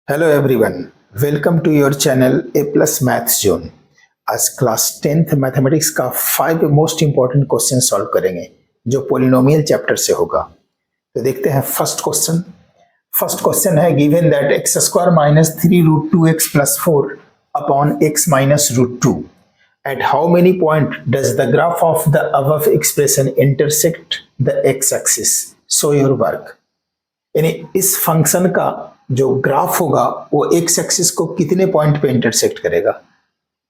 Hello everyone, welcome to your channel A plus maths zone. आज class 10th mathematics का 5 most important question solve करेंगे जो polynomial chapter से होगा। तो देखते हैं फर्स्ट क्वेश्चन। फर्स्ट क्वेश्चन है given that X square minus 3 root 2x plus 4 upon x minus root 2 at how many point does the graph of the above expression intersect the X axis, so your work. यानी इस function का जो graph होगा वो x axis को कितने point पे intersect करेगा।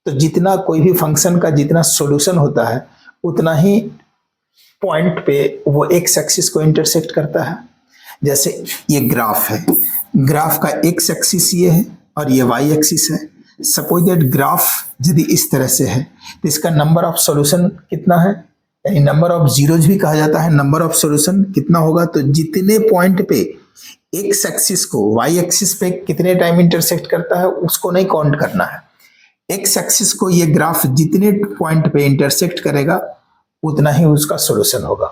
तो जितना कोई भी फंक्शन का जितना सॉल्यूशन होता है उतना ही पॉइंट पे वो एक्स एक्सिस को इंटरसेक्ट करता है। जैसे ये ग्राफ है, ग्राफ का एक्स एक्सिस ये है और ये वाई एक्सिस है। सपोज दैट ग्राफ यदि इस तरह से है तो इसका नंबर ऑफ सॉल्यूशन कितना है, यानी नंबर ऑफ जीरोज भी कहा जाता है। नंबर ऑफ सॉल्यूशन कितना होगा, तो जितने पॉइंट पे एक्स एक्सिस को वाई एक्सिस पे कितने टाइम इंटरसेक्ट करता है उसको नहीं काउंट करना है। एक्स एक्सिस को ये ग्राफ जितने पॉइंट पे इंटरसेक्ट करेगा उतना ही उसका सॉल्यूशन होगा।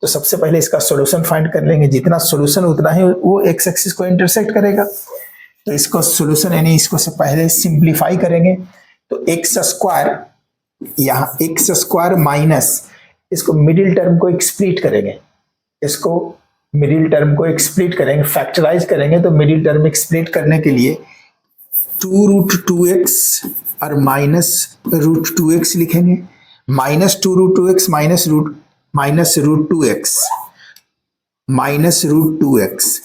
तो सबसे पहले इसका सॉल्यूशन फाइंड कर लेंगे। जितना सॉल्यूशन उतना ही वो एक्स एक्सिस को इंटरसेक्ट करेगा। तो इसको सॉल्यूशन यानी इसको से पहले सिंप्लीफाई करेंगे तो एक्स स्क्वायर, यहाँ एक्स स्क्वायर माइनस इसको मिडिल टर्म को एक्सप्लीट करेंगे, इसको मिडिल टर्म को एक्सप्लीट करेंगे, फैक्टराइज करेंगे। तो मिडिल टर्म एक्सप्लीट करने के लिए 2 रूट 2x और माइनस रूट 2x लिखेंगे। Minus 2 root 2x minus root 2x minus root 2x,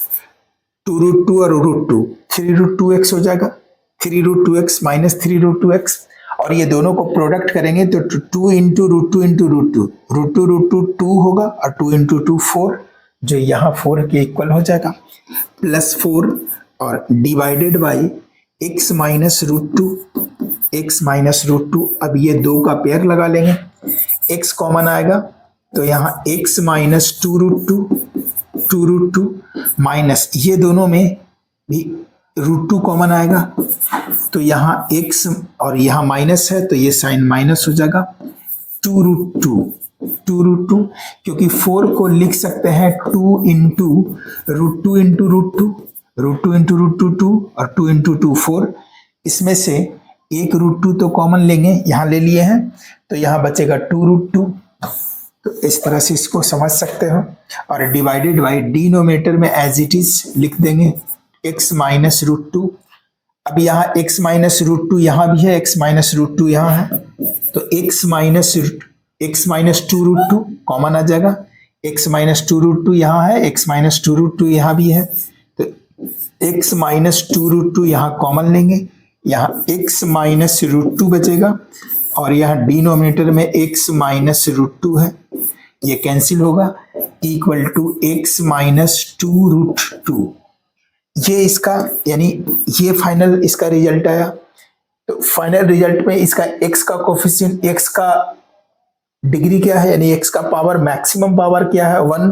2 root 2 और रूट 2, 3 रूट 2x हो जाएगा। 3 root 2x minus 3 root 2x और ये दोनों को प्रोडक्ट करेंगे तो 2 into root 2 into root 2, root 2 2 होगा और 2 इंटू 2 4, जो यहाँ 4 के इक्वल हो जाएगा, प्लस 4 और divided by x minus root 2, X minus root 2। अब ये दो का पेयर लगा लेंगे, x कॉमन आएगा तो यहाँ x माइनस 2 रूट 2 माइनस ये दोनों में भी रूट 2 कॉमन आएगा तो यहाँ x और यहाँ माइनस है तो ये साइन माइनस हो जाएगा। 2 रूट 2 क्योंकि 4 को लिख सकते हैं 2 into root 2 into root 2, root 2 into root 2 2 और 2 इंटू 2 4। इसमें से एक रूट 2 तो कॉमन लेंगे, यहाँ ले लिए हैं तो यहाँ बचेगा 2 रूट 2। तो इस तरह से इसको समझ सकते हो और डिवाइडेड बाई डिनोमिनेटर में एज इट इज लिख देंगे x माइनस रूट 2। अब यहाँ x माइनस रूट 2 यहाँ भी है, x माइनस रूट 2 यहाँ है तो x माइनस 2 रूट 2 कॉमन आ जाएगा। x माइनस 2 रूट 2 यहाँ है, x माइनस 2 रूट 2 यहाँ भी है तो x माइनस 2 रूट 2 यहाँ कॉमन लेंगे, यहाँ x माइनस रूट 2 बचेगा और यहाँ डिनोमिनेटर में x माइनस रूट 2 है, ये कैंसिल होगा, equal to x minus 2 root 2। ये इसका यानी ये फाइनल इसका रिजल्ट आया। तो फाइनल रिजल्ट में इसका x का कोफिशिएंट, x का डिग्री क्या है यानी x का पावर, मैक्सिमम पावर क्या है 1,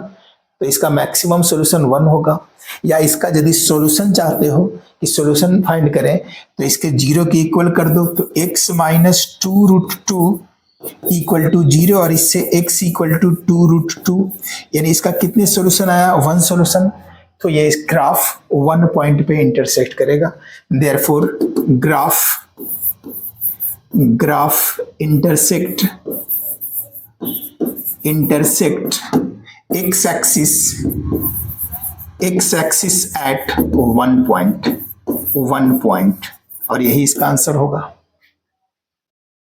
तो इसका मैक्सिमम सॉल्यूशन 1 होगा। या इसका यदि सॉल्यूशन चाहते हो कि सॉल्यूशन फाइंड करें तो इसके 0 के इक्वल कर दो तो x minus 2 root 2 equal to 0 और इससे x इक्वल टू 2 रूट 2, यानी इसका कितने सॉल्यूशन आया 1 सॉल्यूशन। तो ये इस ग्राफ 1 पॉइंट पे इंटरसेक्ट करेगा। Therefore graph intersect x axis at 1 point और यही इसका आंसर होगा।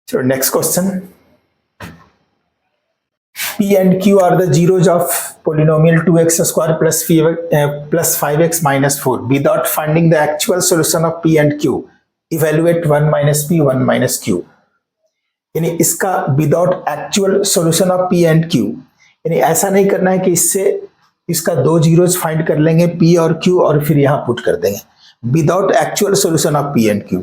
चलो next question. P and Q are the zeros of polynomial 2x square plus 5x minus 4. Without finding the actual solution of P and Q, evaluate 1 minus P 1 minus Q। यानी इसका without actual solution of P and Q, यानी ऐसा नहीं करना है कि इससे इसका 2 जीरोज फाइंड कर लेंगे P और Q और फिर यहाँ पुट कर देंगे। Without actual solution of P and Q,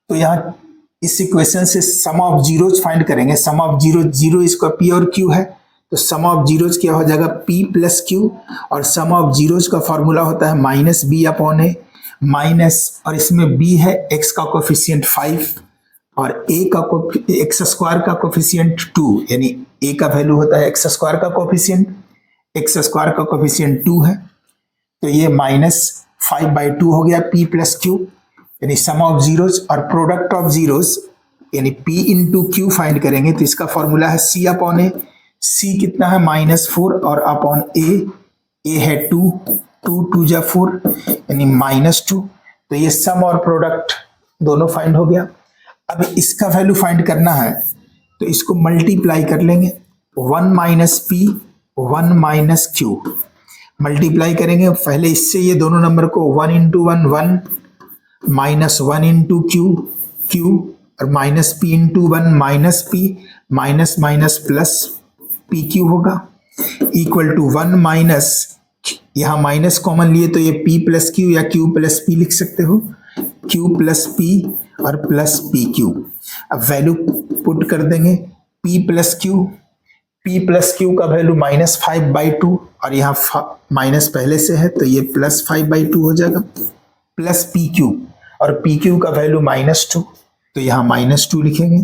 तो यहाँ इस इक्वेशन से सम ऑफ जीरोज फाइंड करेंगे। सम ऑफ जीरो इसका P और Q है तो सम ऑफ जीरोज क्या हो जाएगा P प्लस Q और सम ऑफ जीरोज का फॉर्मूला होता है minus B upon A minus, और इसमें B है x का कोफिशिएंट 5 और एक्स स्क्वायर का कोफिशिएंट 2, यानी a का वैल्यू होता है एक्स स्क्वायर का कोफिशिएंट 2 है तो ये माइनस 5/2 हो गया p प्लस क्यू, यानी सम ऑफ जीरोज, और प्रोडक्ट ऑफ जीरोज यानी p इंटू क्यू फाइंड करेंगे तो इसका फॉर्मूला है c अपॉन ए। c कितना है -4 और अपॉन a है 2, 2 जा 4 यानी -2। तो ये सम और प्रोडक्ट दोनों फाइंड हो गया। अब इसका वैल्यू फाइंड करना है तो इसको मल्टीप्लाई कर लेंगे, 1 minus P 1 minus Q multiply करेंगे। पहले इससे ये दोनों नंबर को 1 into 1 1 minus 1 into Q Q और minus P into 1 minus P minus minus plus P Q होगा इक्वल टू 1 माइनस, यहाँ माइनस कॉमन लिए तो ये p प्लस क्यू या q प्लस पी लिख सकते हो, q प्लस पी और प्लस पी क्यू। अब वैल्यू पुट कर देंगे, p प्लस क्यू का वैल्यू -5/2 और यहाँ माइनस पहले से है तो ये +5/2 हो जाएगा, प्लस पी क्यू और पी क्यू का वैल्यू -2 तो यहाँ -2 लिखेंगे,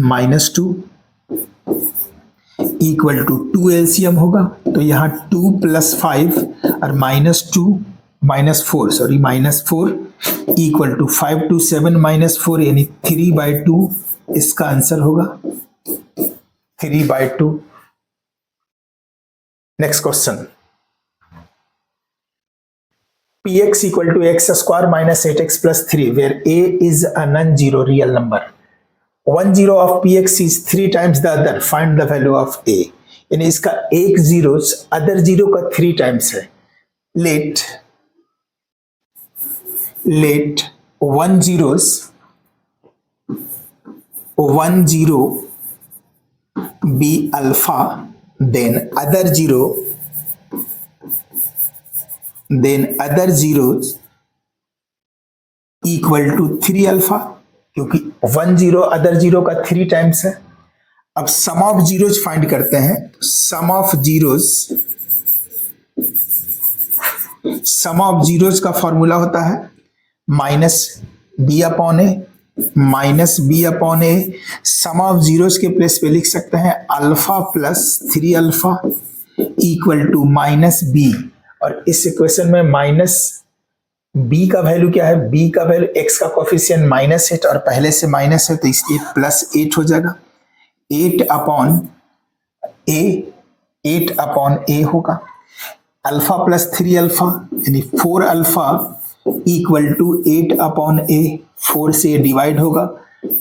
-2 इक्वल टू 2 एलसीएम होगा तो यहाँ 2 + 5 और -2 -4 सॉरी -4 इक्वल टू 5 to 7 -4 यानी 3/2 इसका आंसर होगा, 3/2। Next question, px equal to x square minus 8x plus 3 where a is a non-zero real number. One zero of px is 3 times the other. Find the value of a. यानी इसका एक zero other zero का 3 times है। Let one zero be alpha then other zero equal to 3 alpha, क्योंकि 1 zero other zero का 3 times है। अब सम of zeros find करते हैं। सम ऑफ जीरोज का फॉर्मूला होता है -b upon A. Sum of zeros के प्लेस पे लिख सकते हैं alpha plus 3 alpha equal to -b, और इस इक्वेशन में b का वैल्यू क्या है, b का वैल्यू x का कोफिशिएंट -8 और पहले से माइनस है तो इसलिए +8 हो जाएगा। 8 अपॉन ए होगा, अल्फा प्लस 3 अल्फा यानी 4 alpha equal to 8 upon A, 4 से डिवाइड होगा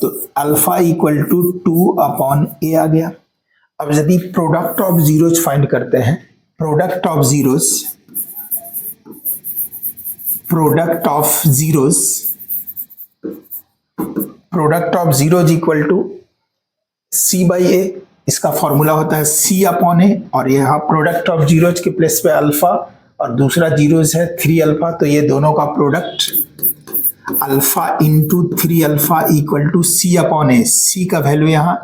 तो alpha equal to 2 upon A आ गया। अब यदि प्रोडक्ट ऑफ जीरोज फाइंड करते हैं, product of zeros equal to c/a, इसका फॉर्मूला होता है c अपॉन ए, और यहाँ प्रोडक्ट ऑफ जीरोज के प्लेस पे अल्फा और दूसरा जीरोज है 3 अल्फा, तो ये दोनों का product alpha into 3 alpha equal to c upon A. c का वैल्यू यहाँ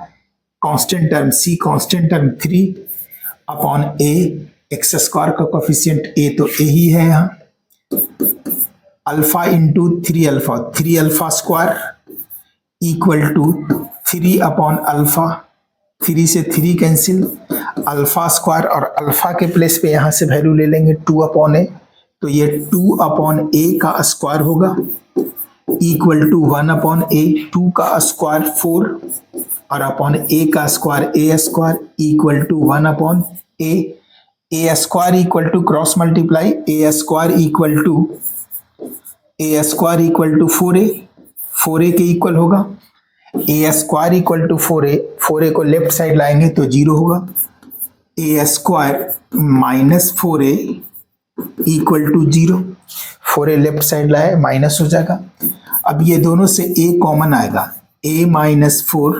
constant term, c constant term 3 upon A, X square का कोफिशिएंट a तो a ही है यहाँ, alpha into 3 alpha square equal to 3 upon alpha, 3 से 3 cancel, alpha square और alpha के प्लेस पे यहाँ से वैल्यू ले लेंगे 2 अपॉन ए, तो ये 2 अपॉन ए का स्क्वायर होगा इक्वल टू 1 अपॉन ए, 2 का स्क्वायर 4 और अपॉन ए का square A square equal to 1 upon A square equal to cross multiply, A square equal to 4a के इक्वल होगा, A square equal to 4a को left side लाएंगे तो 0 होगा, A square minus 4a equal to 0, 4a left side लाए minus हो जाएगा। अब ये दोनों से a कॉमन आएगा, a माइनस 4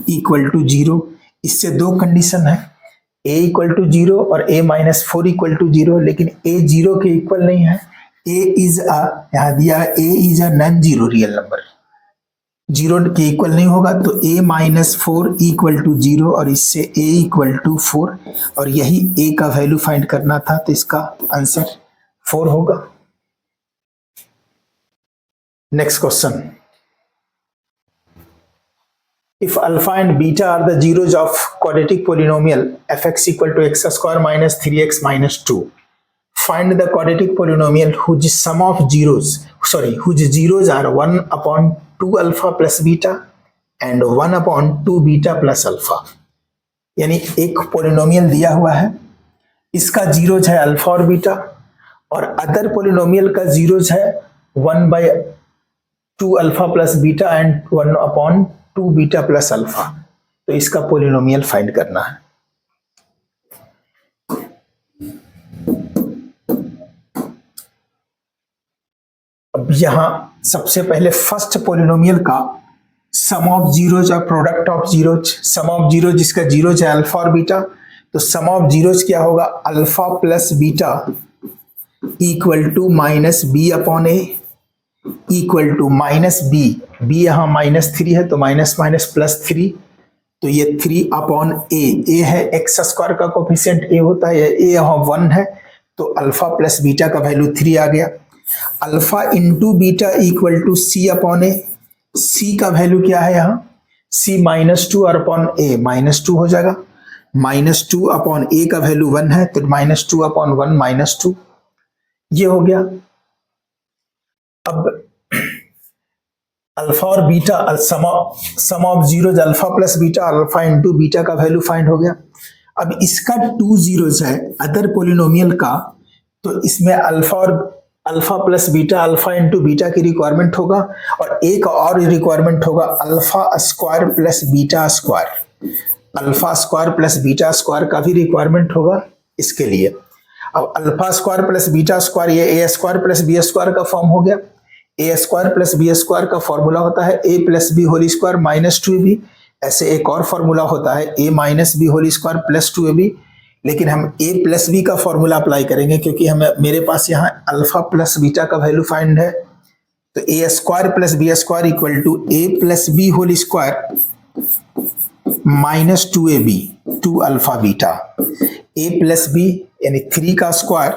इक्वल टू 0। इससे दो कंडीशन है, a इक्वल टू 0 और a माइनस 4 इक्वल टू 0, लेकिन a 0 के इक्वल नहीं है। a इज अ, यहाँ दिया है a is a non zero real number, 0 के इक्वल नहीं होगा तो a माइनस 4 इक्वल टू 0 और इससे a इक्वल टू 4, और यही a का वैल्यू फाइंड करना था तो इसका आंसर 4 होगा। Next question, if alpha and beta are the zeros of quadratic polynomial fx equal to x square minus 3x minus 2, find the quadratic polynomial whose sum of zeros, whose zeros are 1 upon 2 alpha plus beta and 1 upon 2 beta plus alpha। यानी एक polynomial दिया हुआ है, इसका zeros है alpha और beta, और other polynomial का जीरोज है 1/2 alpha plus beta and 1 upon 2 beta plus alpha. तो इसका पोलिनोमियल फाइंड करना है। अब यहां सबसे पहले फर्स्ट पोलिनोमियल का सम ऑफ जीरोज और product of zeros. Sum of zero जिसका जीरोज है अल्फा और बीटा, तो सम ऑफ जीरोज क्या होगा, alpha plus beta equal to minus B upon A equal to minus B. B यहाँ -3 है तो माइनस माइनस प्लस 3, तो ये 3 अपॉन ए है एक्स स्क्वायर का कोफिशिएंट ए होता है, ए यहाँ 1 है तो अल्फा प्लस बीटा का वैल्यू 3 आ गया। Alpha into beta equal to C upon A. C का वैल्यू क्या है यहाँ, सी -2 और अपॉन ए -2 हो जाएगा। -2 अपॉन ए का वैल्यू 1 है तो -2 अपॉन 1 -2 ये हो गया। अब अल्फा और beta some of zeros alpha plus beta, alpha into beta का वैल्यू फाइंड हो गया। अब इसका 2 जीरोज है अदर पोलिनोमियल का, तो इसमें alpha plus beta alpha into beta की रिक्वायरमेंट होगा, और एक और रिक्वायरमेंट होगा alpha square plus beta square. Alpha square plus beta square का भी रिक्वायरमेंट होगा इसके लिए। अब alpha square plus beta square ये a square plus b square का फॉर्म हो गया। A square plus b square का फॉर्मूला होता है a plus b whole square minus 2ab। ऐसे एक और फॉर्मूला होता है a minus b whole square plus 2ab, लेकिन हम ए प्लस बी का फॉर्मूला अप्लाई करेंगे क्योंकि हमें मेरे पास यहाँ अल्फा प्लस बीटा का वैल्यू फाइंड है। तो a square plus b square equal to a plus b whole square minus 2ab 2 alpha beta. A plus b यानी 3 का स्क्वायर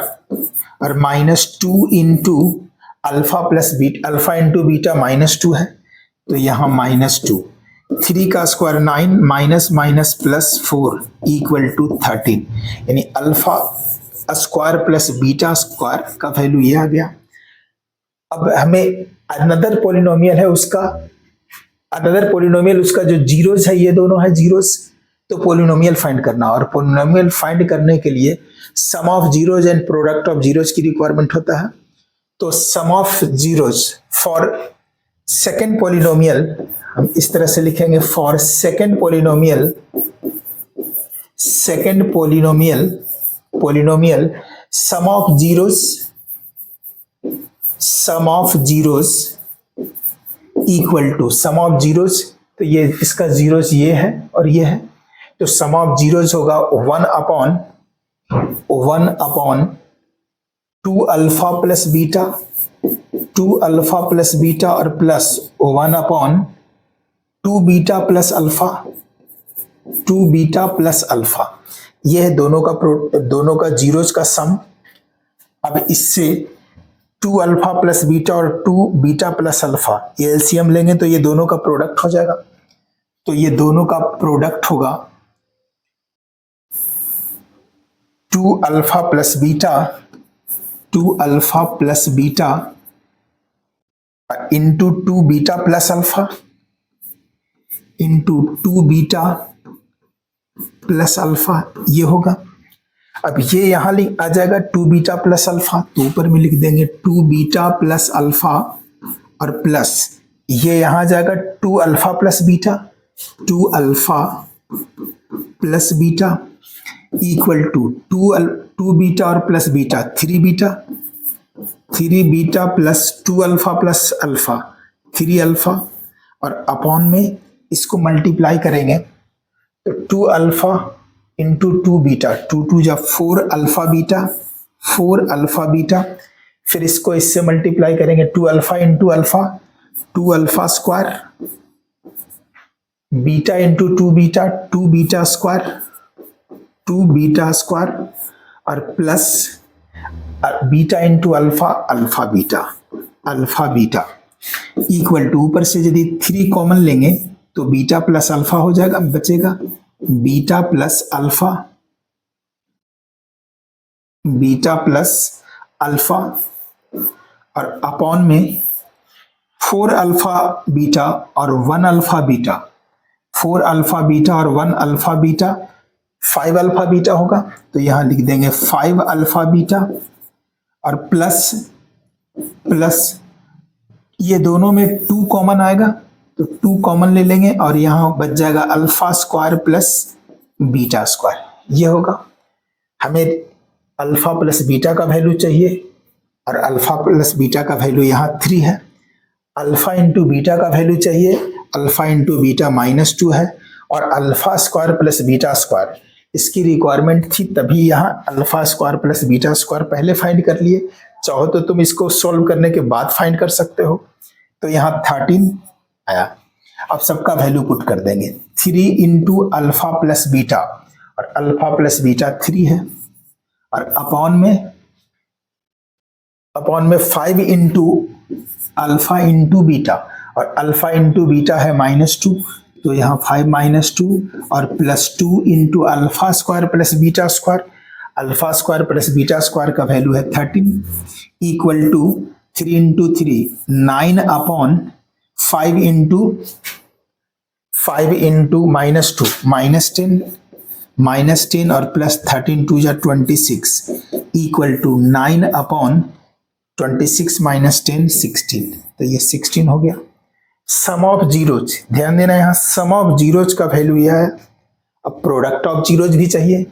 और -2 into alpha plus beta, alpha into beta -2 है तो यहाँ -2। 3 का square 9 minus minus plus 4 equal to 13, यानी alpha square plus beta square का value ये आ गया। अब हमें अनदर पोलिनोमियल है उसका जो जीरोज है, ये दोनों है जीरोज, तो पोलिनोमियल फाइंड करना। और पोलिनोमियल फाइंड करने के लिए sum of zeros and product of zeros की रिक्वायरमेंट होता है। तो sum of zeros for second polynomial हम इस तरह से लिखेंगे, for second polynomial sum of zeros equal to sum of zeros, तो ये इसका जीरोज ये है और ये है, तो सम ऑफ जीरोज होगा 1 upon 2 alpha plus beta, 2 alpha plus beta और plus 1 upon 2 beta plus alpha, 2 beta plus alpha. यह है दोनों का जीरोज का सम। अब इससे 2 अल्फा प्लस बीटा और 2 बीटा प्लस अल्फा ये एलसीएम लेंगे तो ये दोनों का प्रोडक्ट हो जाएगा। तो ये दोनों का प्रोडक्ट होगा 2 alpha plus beta, 2 alpha plus beta into 2 beta plus alpha into 2 beta plus alpha, ये होगा। अब ये यहां आ जाएगा 2 बीटा प्लस अल्फा, तो ऊपर में लिख देंगे 2 बीटा प्लस अल्फा और प्लस ये यहां आ जाएगा 2 alpha plus beta, 2 alpha plus beta equal to 2 beta और plus beta 3 beta, 3 beta plus 2 alpha plus alpha 3 alpha, और अपॉन में इसको मल्टीप्लाई करेंगे तो 2 अल्फा इंटू 2 बीटा, 2 जा 4 अल्फा बीटा, 4 अल्फा बीटा, फिर इसको इससे मल्टीप्लाई करेंगे 2 alpha into alpha, 2 alpha square, beta into 2 beta, 2 beta square, 2 beta square और plus beta into alpha, alpha beta equal to, ऊपर से यदि 3 कॉमन लेंगे तो बीटा प्लस अल्फा हो जाएगा, बचेगा beta plus alpha, beta plus alpha और अपॉन में 4 अल्फा बीटा और 1 अल्फा बीटा, 4 अल्फा बीटा और 1 अल्फा बीटा, 5 अल्फा बीटा होगा। तो यहां लिख देंगे 5 अल्फा बीटा और प्लस ये दोनों में 2 कॉमन आएगा तो 2 कॉमन ले लेंगे और यहां बच जाएगा alpha square plus beta square. ये होगा। हमें अल्फा प्लस बीटा का वैल्यू चाहिए और अल्फा प्लस बीटा का वैल्यू यहाँ 3 है। अल्फा इंटू बीटा का वैल्यू चाहिए, अल्फा इंटू बीटा -2 है और alpha square plus beta square इसकी रिक्वायरमेंट थी, तभी यहाँ alpha square plus beta square पहले फाइंड कर लिए। चाहो तो तुम इसको सॉल्व करने के बाद फाइंड कर सकते हो। तो यहाँ 13 आया। अब सबका वैल्यू पुट कर देंगे। 3 इंटू अल्फा प्लस बीटा और अल्फा प्लस बीटा 3 है और अपॉन में 5 इंटू अल्फा इंटू बीटा और अल्फा इंटू बीटा है -2 तो यहाँ 5 -2 और +2 into alpha square plus beta square, alpha square plus beta square का वैल्यू है 13 equal to 3 into 3 9 upon 5 into -10 और प्लस 13 2 या 26 इक्वल टू 9 अपॉन 26 - 10 16। तो ये 16 हो गया। सम ऑफ जीरोज, ध्यान देना यहाँ सम ऑफ जीरोज का वैल्यू यह है। अब प्रोडक्ट ऑफ जीरोज भी चाहिए।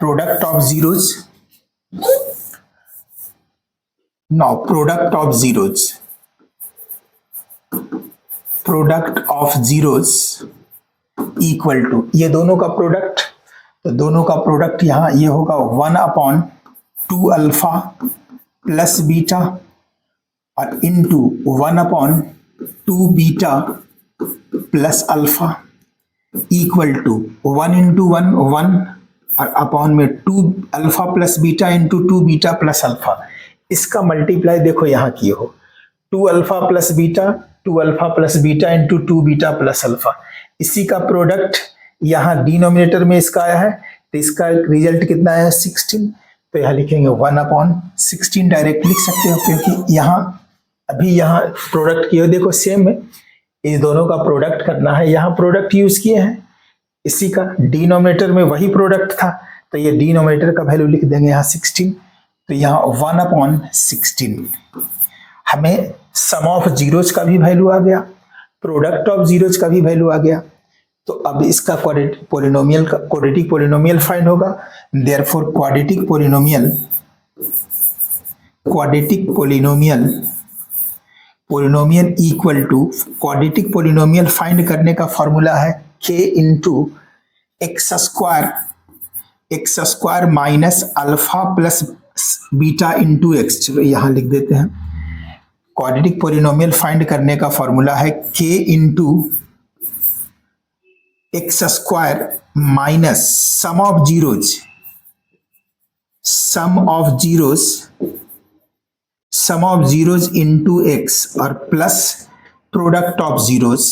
Product of zeros, now product of zeros equal to ये दोनों का प्रोडक्ट, तो दोनों का प्रोडक्ट यहाँ ये होगा 1 अपॉन 2 अल्फा प्लस बीटा और into 1 upon 2 beta plus alpha equal to 1 into 1 1 और अपॉन में 2 alpha plus beta into 2 beta plus alpha. इसका मल्टीप्लाई देखो यहाँ किए हो 2 alpha plus beta into 2 beta plus alpha. इसी का प्रोडक्ट यहाँ डिनोमिनेटर में इसका आया है तो इसका रिजल्ट कितना है 16। तो यहाँ लिखेंगे 1 अपॉन 16 डायरेक्ट लिख सकते हो क्योंकि यहाँ अभी यहाँ प्रोडक्ट किए देखो सेम है, इस दोनों का प्रोडक्ट करना है। यहाँ प्रोडक्ट यूज किए हैं, इसी का डिनोमिनेटर में वही प्रोडक्ट था तो ये डिनोमिनेटर का वैल्यू लिख देंगे यहाँ 16। तो यहाँ 1 अपॉन 16 हमें सम ऑफ जीरोज का भी वैल्यू आ गया, प्रोडक्ट ऑफ जीरोज का भी वैल्यू आ गया। तो अब इसका क्वाड्रेटिक पोलिनोमियल फाइंड होगा। Therefore quadratic polynomial equal to, quadratic polynomial find करने का फॉर्मूला है k into x square minus alpha plus beta into X. चलो यहाँ लिख देते हैं। क्वाड्रेटिक पोलिनोमियल फाइंड करने का फॉर्मूला है k into x square minus sum of zeros into x और plus product of zeros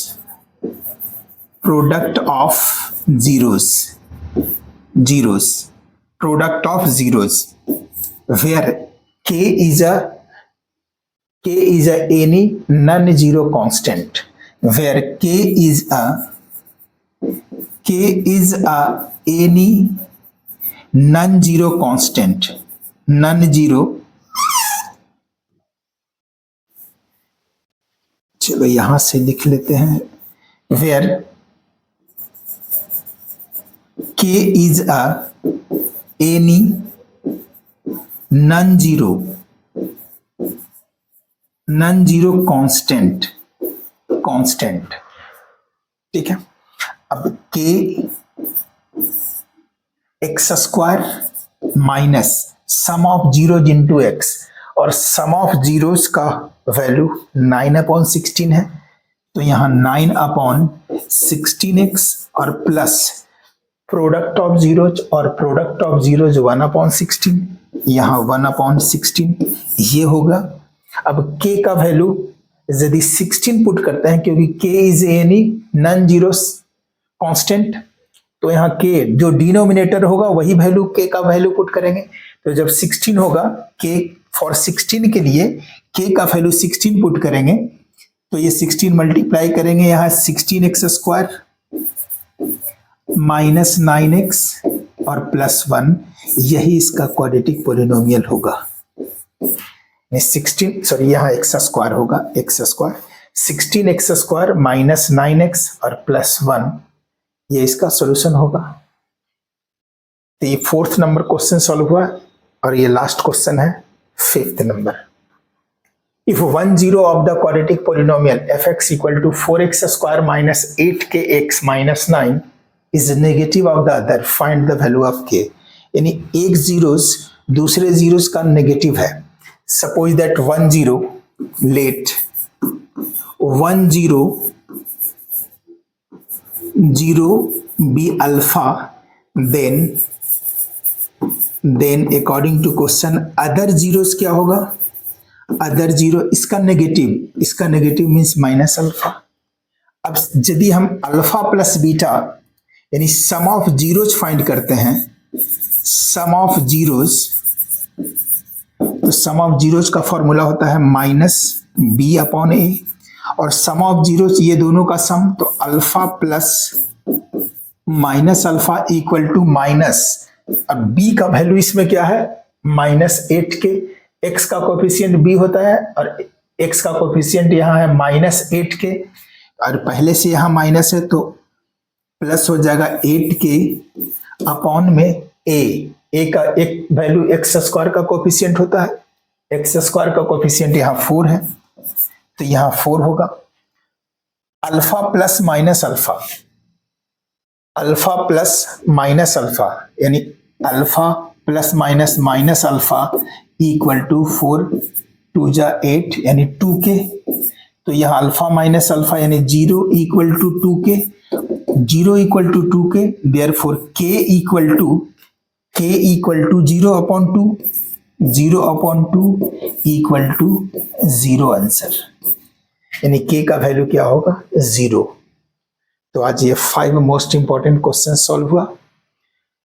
where k is any non-zero constant, where k is any non-zero constant, चलो यहां से लिख लेते हैं। where k is any non-zero constant, ठीक है। अब k x square minus sum of zeros into x और सम ऑफ जीरोज का वैल्यू 9 अपॉन 16 है तो यहाँ 9 अपॉन 16x और प्लस प्रोडक्ट ऑफ जीरोज और प्रोडक्ट ऑफ जीरोज 1 अपॉन 16, यहाँ 1 अपॉन 16 ये होगा। अब k का वैल्यू यदि 16 पुट करते हैं क्योंकि k is any non zero constant तो यहाँ k जो डिनोमिनेटर होगा वही वैल्यू k का वैल्यू पुट करेंगे। तो जब 16 होगा k फॉर 16 के लिए k का वैल्यू 16 पुट करेंगे तो ये 16 मल्टीप्लाई करेंगे यहाँ 16x² माइनस 9x और प्लस 1, यही इसका क्वाड्रेटिक पोलिनोमियल होगा। 16 सॉरी यहाँ x² होगा, x², 16x² माइनस 9x और प्लस 1, ये इसका सॉल्यूशन होगा। तो ये 4th नंबर क्वेश्चन सॉल्व हुआ और ये लास्ट क्वेश्चन है 5th number. If 1 0 of the quadratic polynomial fx equal to 4x² minus 8kx minus 9 is negative of the other, find the value of k। यानी एक zeros दूसरे zeros का negative है। Suppose that 1 0 let 1 0 0 be alpha, then according to question other zeros क्या होगा, other zero इसका negative means minus alpha. अब यदि हम अल्फा प्लस बीटा यानी सम ऑफ जीरोज फाइंड करते हैं, सम ऑफ जीरोज, तो सम ऑफ जीरोज का फॉर्मूला होता है माइनस बी अपॉन ए, और सम ऑफ जीरोज ये दोनों का सम, तो alpha plus minus alpha equal to minus, अब बी का वैल्यू इसमें क्या है -8 के, x का कोफिशिएंट b होता है और x का कोफिशिएंट यहाँ है -8 के, और पहले से यहाँ माइनस है तो प्लस हो जाएगा 8 के अपॉन में a का एक वैल्यू x² का कोफिशिएंट होता है, x² का कोफिशिएंट यहाँ 4 है तो यहाँ 4 होगा। Alpha plus minus alpha, alpha plus minus alpha यानी alpha plus minus minus alpha equal to 4 2 जा 8 यानी 2k, तो यहाँ अल्फा माइनस अल्फा यानी 0 equal to 2k, 0 equal to 2k, therefore k equal to 0 upon 2, 0 upon 2 equal to 0 answer, यानी k का value क्या होगा 0। तो आज ये 5 मोस्ट इंपॉर्टेंट क्वेश्चन सॉल्व हुआ।